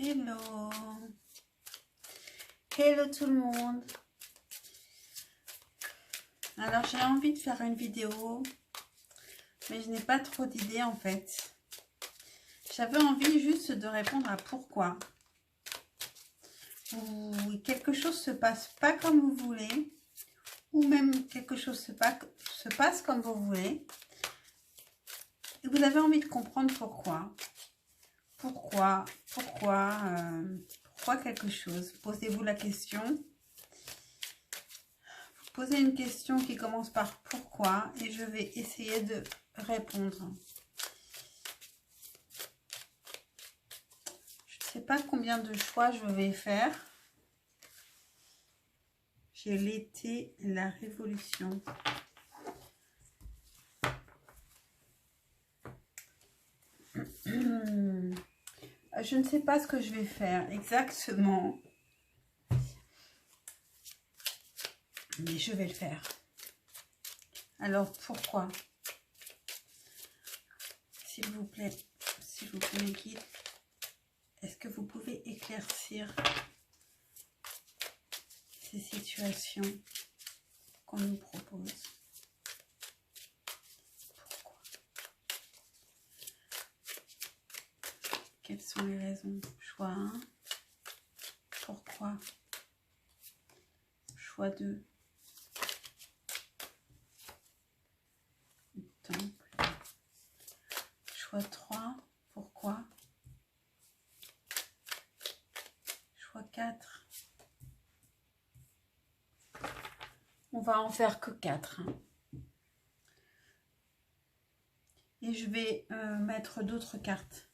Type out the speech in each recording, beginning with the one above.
Hello, hello tout le monde. Alors j'ai envie de faire une vidéo, mais je n'ai pas trop d'idées en fait. J'avais envie juste de répondre à pourquoi. Ou quelque chose se passe pas comme vous voulez, ou même quelque chose se passe comme vous voulez. Et vous avez envie de comprendre pourquoi. Pourquoi quelque chose? Posez-vous la question. Posez une question qui commence par pourquoi et je vais essayer de répondre. Je ne sais pas combien de choix je vais faire. J'ai l'été, la révolution. Je ne sais pas ce que je vais faire exactement. Mais je vais le faire. Alors pourquoi? S'il vous plaît, mes guides, est-ce que vous pouvez éclaircir ces situations qu'on nous propose? Pourquoi? Quelles sont les raisons? Choix 1. Pourquoi? Choix 2. Temple. Choix 3. Pourquoi? Choix 4. On va en faire que 4. Et je vais mettre d'autres cartes.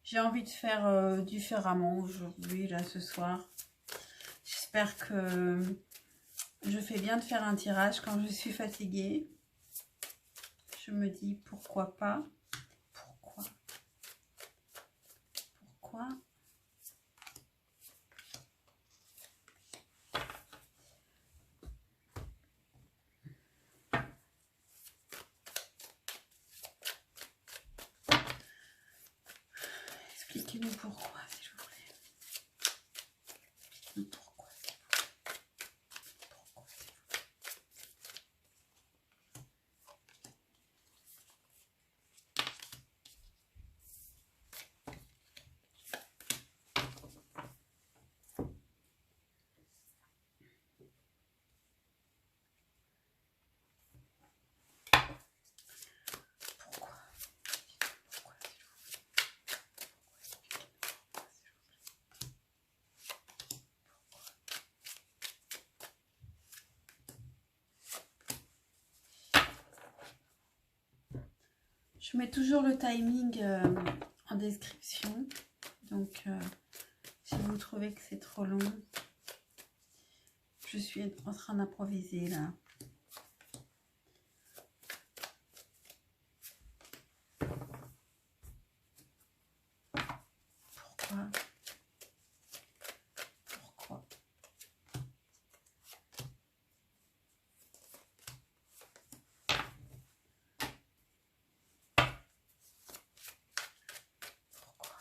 J'ai envie de faire différemment aujourd'hui, là, ce soir. J'espère que je fais bien de faire un tirage quand je suis fatiguée. Je me dis pourquoi pas. Pourquoi? Expliquez-nous pourquoi, s'il vous plaît. Expliquez-nous pourquoi, s'il vous plaît. Pourquoi, s'il vous plaît. Pourquoi? Pourquoi, s'il vous plaît. Je mets toujours le timing en description. Donc, si vous trouvez que c'est trop long, je suis en train d'improviser là. Pourquoi? Pourquoi? Pourquoi?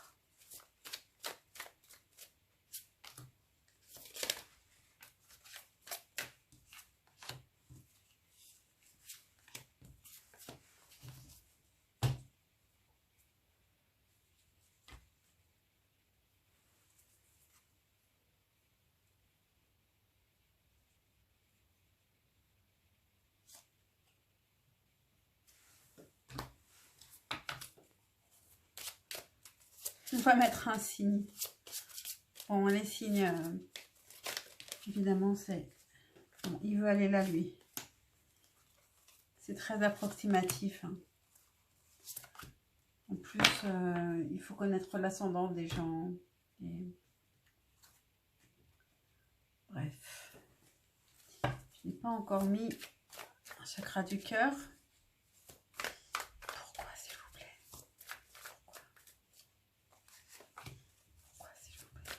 On va mettre un signe. Bon, les signes, évidemment, c'est... Bon, il veut aller là, lui. C'est très approximatif. Hein. En plus, il faut connaître l'ascendant des gens. Et... Bref. Je n'ai pas encore mis un chakra du cœur. Pourquoi, s'il vous plaît? Pourquoi? Pourquoi, s'il vous plaît?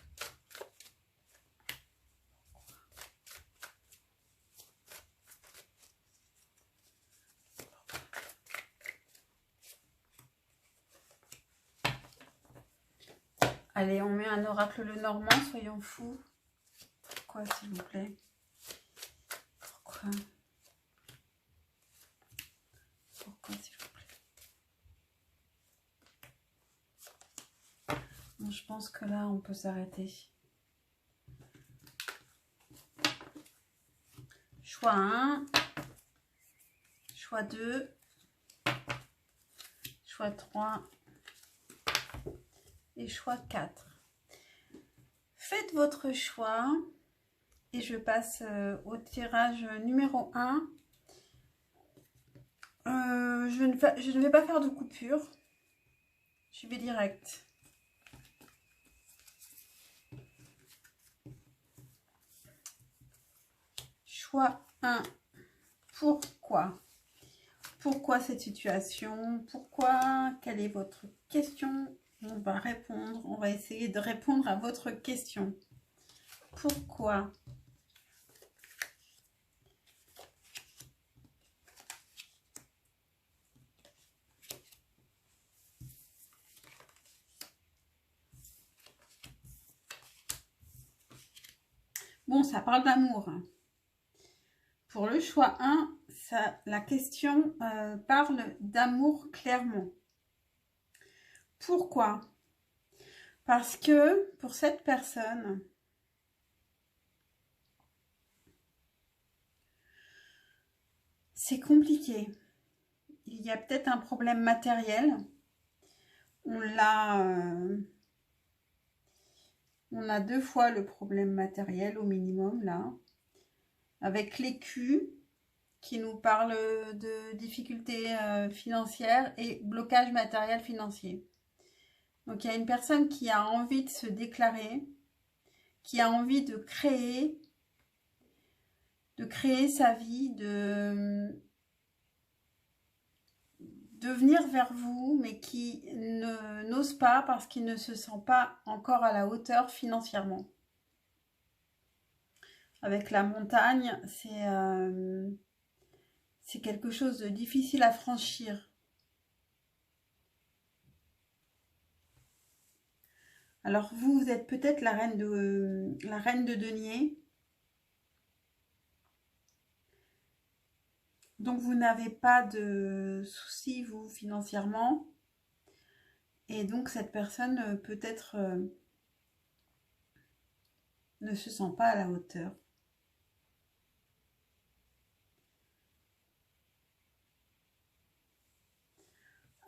Allez, on met un oracle le normand, soyons fous. Pourquoi, s'il vous plaît? Pourquoi? Pourquoi, s'il vous plaît? Bon, je pense que là, on peut s'arrêter. Choix 1, choix 2, choix 3 et choix 4. Faites votre choix et je passe au tirage numéro 1. Je ne vais pas faire de coupure, je vais direct. Choix 1. Pourquoi? Pourquoi cette situation? Pourquoi? Quelle est votre question? On va répondre. On va essayer de répondre à votre question. Pourquoi? Bon, ça parle d'amour. Pour le choix 1, la question parle d'amour clairement. Pourquoi? Parce que pour cette personne, c'est compliqué. Il y a peut-être un problème matériel. On a 2 fois le problème matériel au minimum là. Avec l'écu qui nous parle de difficultés financières et blocage matériel financier. Donc il y a une personne qui a envie de se déclarer, qui a envie de créer sa vie, de venir vers vous, mais qui n'ose pas parce qu'il ne se sent pas encore à la hauteur financièrement. Avec la montagne, c'est quelque chose de difficile à franchir. Alors vous êtes peut-être la reine de denier. Donc vous n'avez pas de soucis, vous, financièrement. Et donc cette personne peut-être ne se sent pas à la hauteur.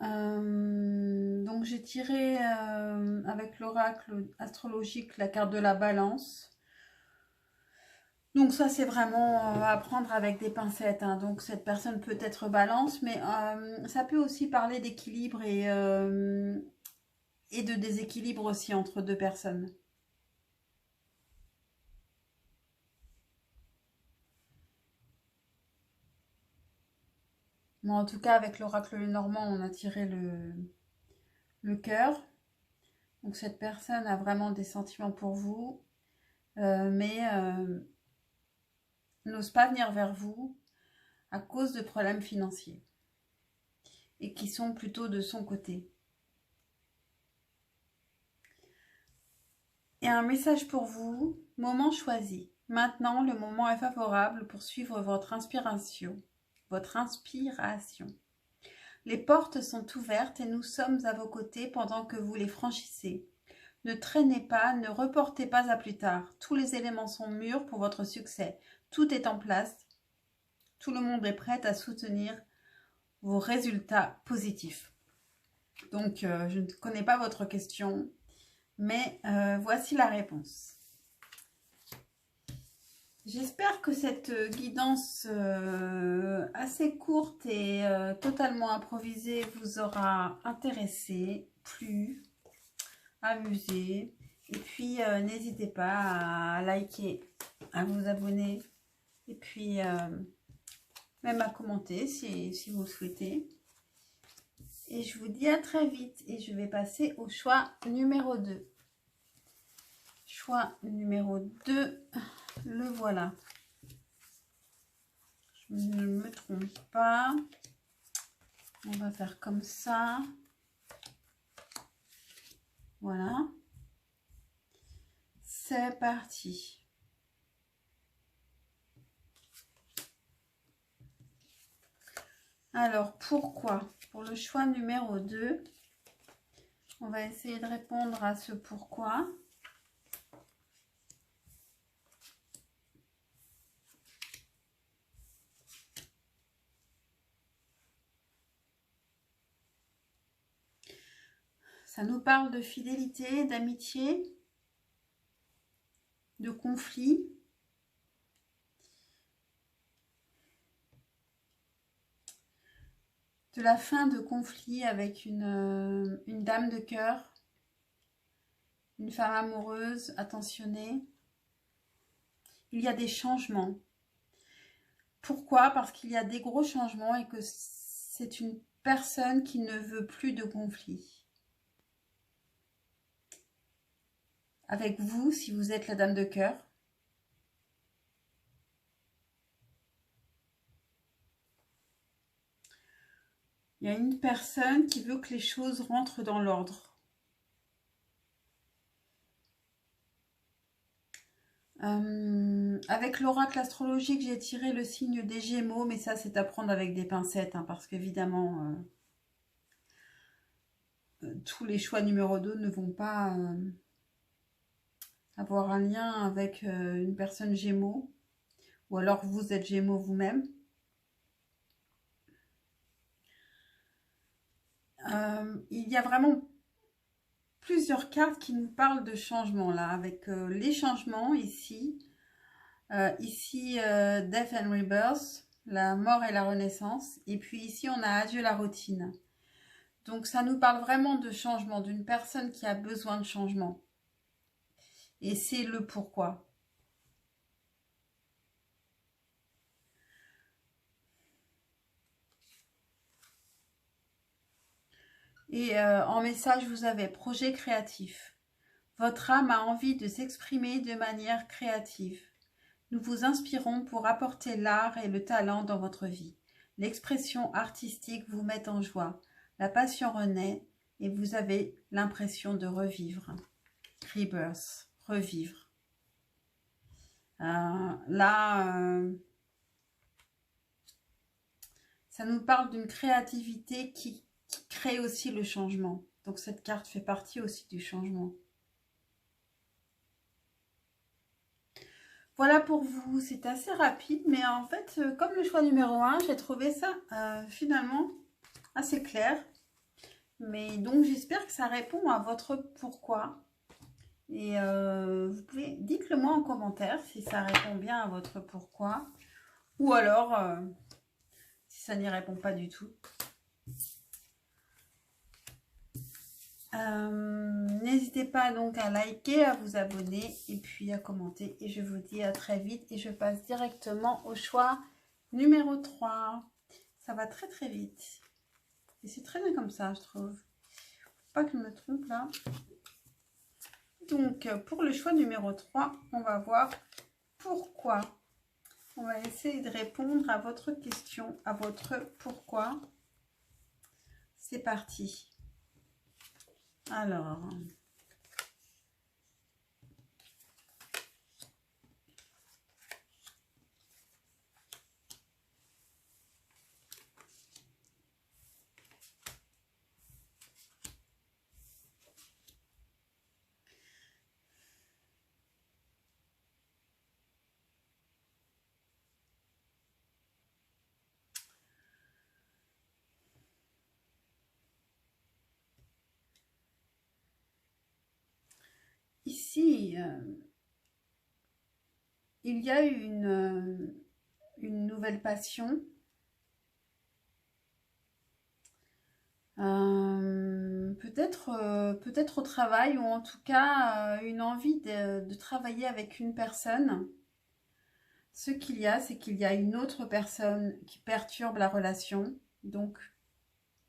Donc j'ai tiré avec l'oracle astrologique la carte de la balance. Donc ça c'est vraiment à prendre avec des pincettes, hein. Donc cette personne peut être balance, mais ça peut aussi parler d'équilibre et de déséquilibre aussi entre 2 personnes. Bon, en tout cas avec l'oracle normand on a tiré le cœur. Donc cette personne a vraiment des sentiments pour vous, mais n'ose pas venir vers vous à cause de problèmes financiers et qui sont plutôt de son côté. Et un message pour vous, moment choisi. Maintenant, le moment est favorable pour suivre votre inspiration. Les portes sont ouvertes et nous sommes à vos côtés pendant que vous les franchissez. Ne traînez pas, ne reportez pas à plus tard. Tous les éléments sont mûrs pour votre succès. Tout est en place. Tout le monde est prêt à soutenir vos résultats positifs. Donc, je ne connais pas votre question, mais voici la réponse. J'espère que cette guidance assez courte et totalement improvisée vous aura intéressé, plu, amusé. Et puis, n'hésitez pas à liker, à vous abonner et puis même à commenter si vous le souhaitez. Et je vous dis à très vite et je vais passer au choix numéro 2. Choix numéro 2, le voilà. Je ne me trompe pas. On va faire comme ça. Voilà. C'est parti. Alors, pourquoi? Pour le choix numéro 2, on va essayer de répondre à ce pourquoi. Ça nous parle de fidélité, d'amitié, de conflit. De la fin de conflit avec une dame de cœur, une femme amoureuse, attentionnée. Il y a des changements. Pourquoi? Parce qu'il y a des gros changements et que c'est une personne qui ne veut plus de conflit. Avec vous, si vous êtes la dame de cœur. Il y a une personne qui veut que les choses rentrent dans l'ordre. Avec l'oracle astrologique, j'ai tiré le signe des Gémeaux, mais ça, c'est à prendre avec des pincettes, hein, parce qu'évidemment, tous les choix numéro 2 ne vont pas avoir un lien avec une personne Gémeaux, ou alors vous êtes Gémeaux vous-même. Il y a vraiment plusieurs cartes qui nous parlent de changement là, avec les changements ici. Death and Rebirth, la mort et la renaissance. Et puis ici, on a adieu la routine. Donc ça nous parle vraiment de changement, d'une personne qui a besoin de changement. Et c'est le pourquoi. Et en message, vous avez projet créatif. Votre âme a envie de s'exprimer de manière créative. Nous vous inspirons pour apporter l'art et le talent dans votre vie. L'expression artistique vous met en joie. La passion renaît et vous avez l'impression de revivre. Rebirth, revivre. Ça nous parle d'une créativité qui crée aussi le changement. Donc cette carte fait partie aussi du changement. Voilà pour vous, c'est assez rapide, mais en fait, comme le choix numéro 1, j'ai trouvé ça finalement assez clair. Mais donc, j'espère que ça répond à votre pourquoi. Et vous pouvez, dites-le moi en commentaire si ça répond bien à votre pourquoi. Ou alors, si ça n'y répond pas du tout. N'hésitez pas donc à liker, à vous abonner et puis à commenter. Et je vous dis à très vite et je passe directement au choix numéro 3. Ça va très très vite. Et c'est très bien comme ça, je trouve. Faut pas que je me trompe là. Donc, pour le choix numéro 3, on va voir pourquoi. On va essayer de répondre à votre question, à votre pourquoi. C'est parti. Alors, ici, il y a une nouvelle passion. Peut-être au travail ou en tout cas une envie de travailler avec une personne. Ce qu'il y a, c'est qu'il y a une autre personne qui perturbe la relation, donc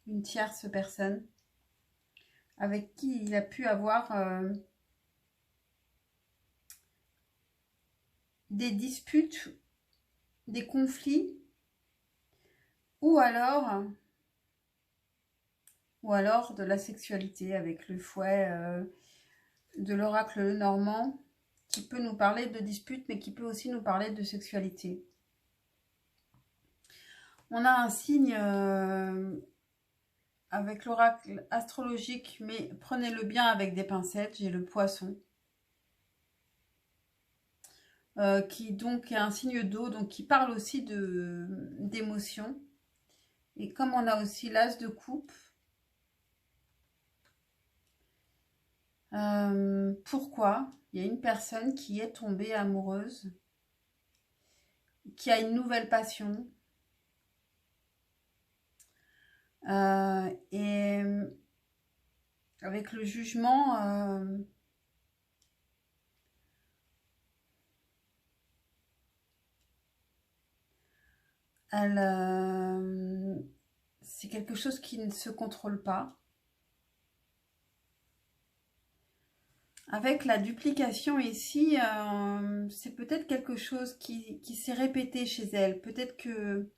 une tierce personne avec qui il a pu avoir des disputes, des conflits, ou alors de la sexualité avec le fouet de l'oracle normand qui peut nous parler de disputes, mais qui peut aussi nous parler de sexualité. On a un signe avec l'oracle astrologique, mais prenez-le bien avec des pincettes. J'ai le poisson, qui donc est un signe d'eau, donc qui parle aussi d'émotions. Et comme on a aussi l'as de coupe, pourquoi il y a une personne qui est tombée amoureuse, qui a une nouvelle passion, et avec le jugement, c'est quelque chose qui ne se contrôle pas. Avec la duplication ici, c'est peut-être quelque chose qui s'est répété chez elle. Peut-être que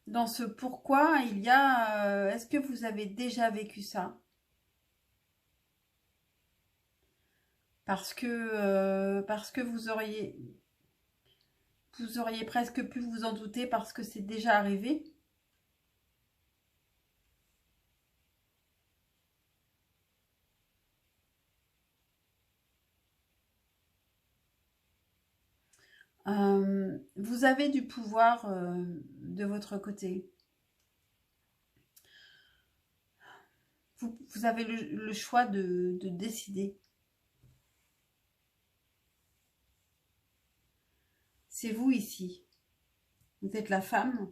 dans ce pourquoi, il y a... est-ce que vous avez déjà vécu ça? Parce que vous auriez presque pu vous en douter parce que c'est déjà arrivé. Vous avez du pouvoir de votre côté. Vous avez le choix de décider. C'est vous ici. Vous êtes la femme.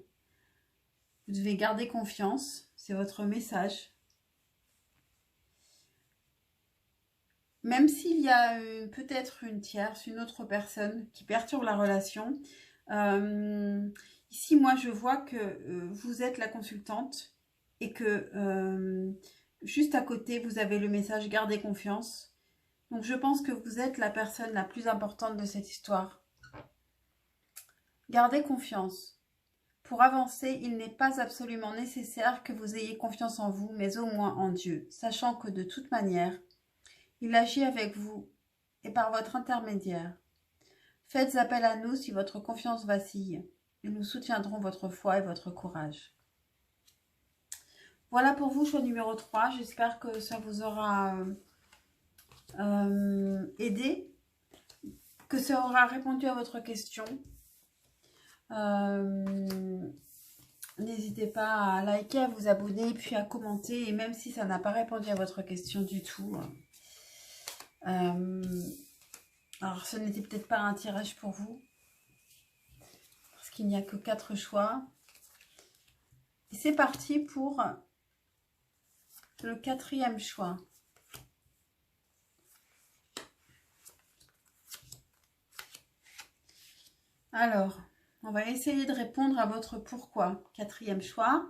Vous devez garder confiance. C'est votre message. Même s'il y a peut-être une tierce, une autre personne qui perturbe la relation. Ici, moi, je vois que vous êtes la consultante et que juste à côté, vous avez le message « Gardez confiance ». Donc, je pense que vous êtes la personne la plus importante de cette histoire. Gardez confiance. Pour avancer, il n'est pas absolument nécessaire que vous ayez confiance en vous, mais au moins en Dieu, sachant que de toute manière, il agit avec vous et par votre intermédiaire. Faites appel à nous si votre confiance vacille, et nous soutiendrons votre foi et votre courage. Voilà pour vous, choix numéro 3. J'espère que ça vous aura aidé, que ça aura répondu à votre question. N'hésitez pas à liker, à vous abonner, puis à commenter. Et même si ça n'a pas répondu à votre question du tout, alors ce n'était peut-être pas un tirage pour vous, parce qu'il n'y a que 4 choix. Et c'est parti pour le 4e choix. Alors, on va essayer de répondre à votre pourquoi. 4e choix.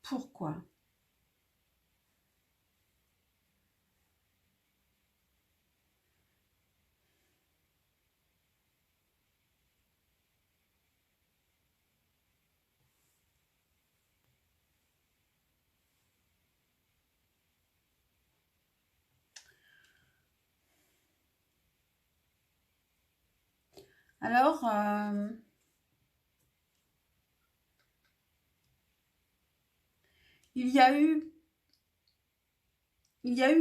Pourquoi? Alors, il y a eu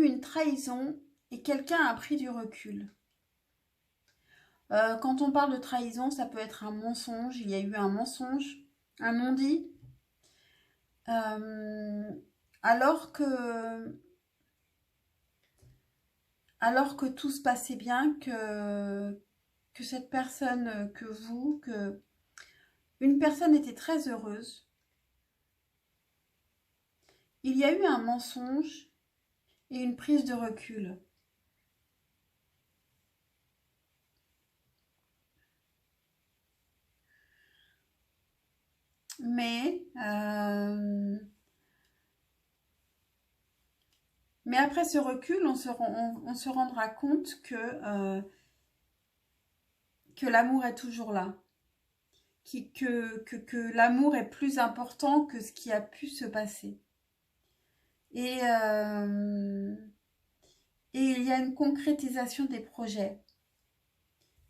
une trahison et quelqu'un a pris du recul. Quand on parle de trahison, ça peut être un mensonge. Il y a eu un mensonge, un non-dit. Alors que tout se passait bien, que cette personne, une personne était très heureuse, il y a eu un mensonge et une prise de recul. Mais Mais après ce recul, on se rendra compte que l'amour est toujours là. Que l'amour est plus important que ce qui a pu se passer. Et il y a une concrétisation des projets.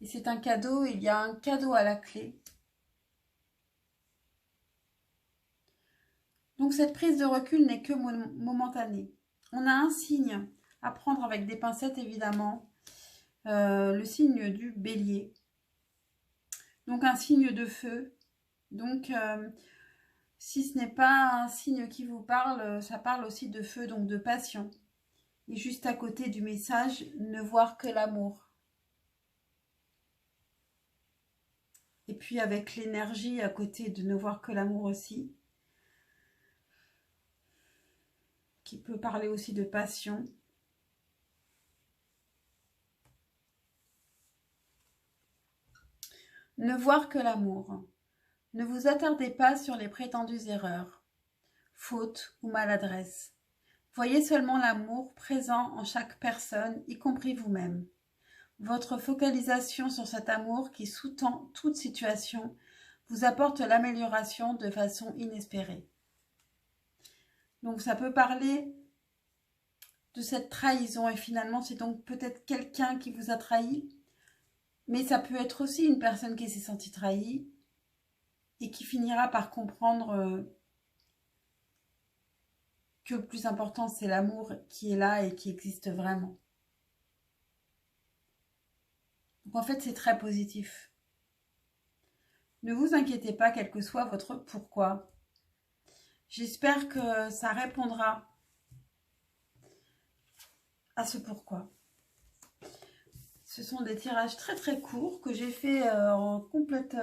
Et c'est un cadeau, il y a un cadeau à la clé. Donc cette prise de recul n'est que momentanée. On a un signe à prendre avec des pincettes évidemment, le signe du bélier. Donc un signe de feu. Donc si ce n'est pas un signe qui vous parle, ça parle aussi de feu, donc de passion. Et juste à côté du message, ne voir que l'amour. Et puis avec l'énergie à côté de ne voir que l'amour aussi, qui peut parler aussi de passion. Ne voir que l'amour. Ne vous attardez pas sur les prétendues erreurs, fautes ou maladresses. Voyez seulement l'amour présent en chaque personne, y compris vous-même. Votre focalisation sur cet amour qui sous-tend toute situation vous apporte l'amélioration de façon inespérée. Donc ça peut parler de cette trahison et finalement c'est donc peut-être quelqu'un qui vous a trahi, mais ça peut être aussi une personne qui s'est sentie trahie et qui finira par comprendre que le plus important c'est l'amour qui est là et qui existe vraiment. Donc en fait c'est très positif. Ne vous inquiétez pas quel que soit votre pourquoi. J'espère que ça répondra à ce pourquoi. Ce sont des tirages très très courts que j'ai fait en complète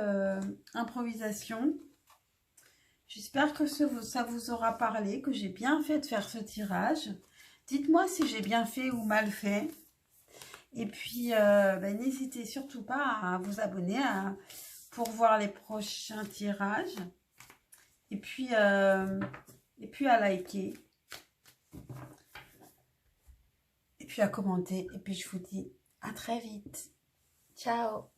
improvisation. J'espère que ça vous aura parlé, que j'ai bien fait de faire ce tirage. Dites-moi si j'ai bien fait ou mal fait. Et puis, n'hésitez surtout pas à vous abonner pour voir les prochains tirages. Et puis à liker. Et puis à commenter. Et puis je vous dis à très vite. Ciao.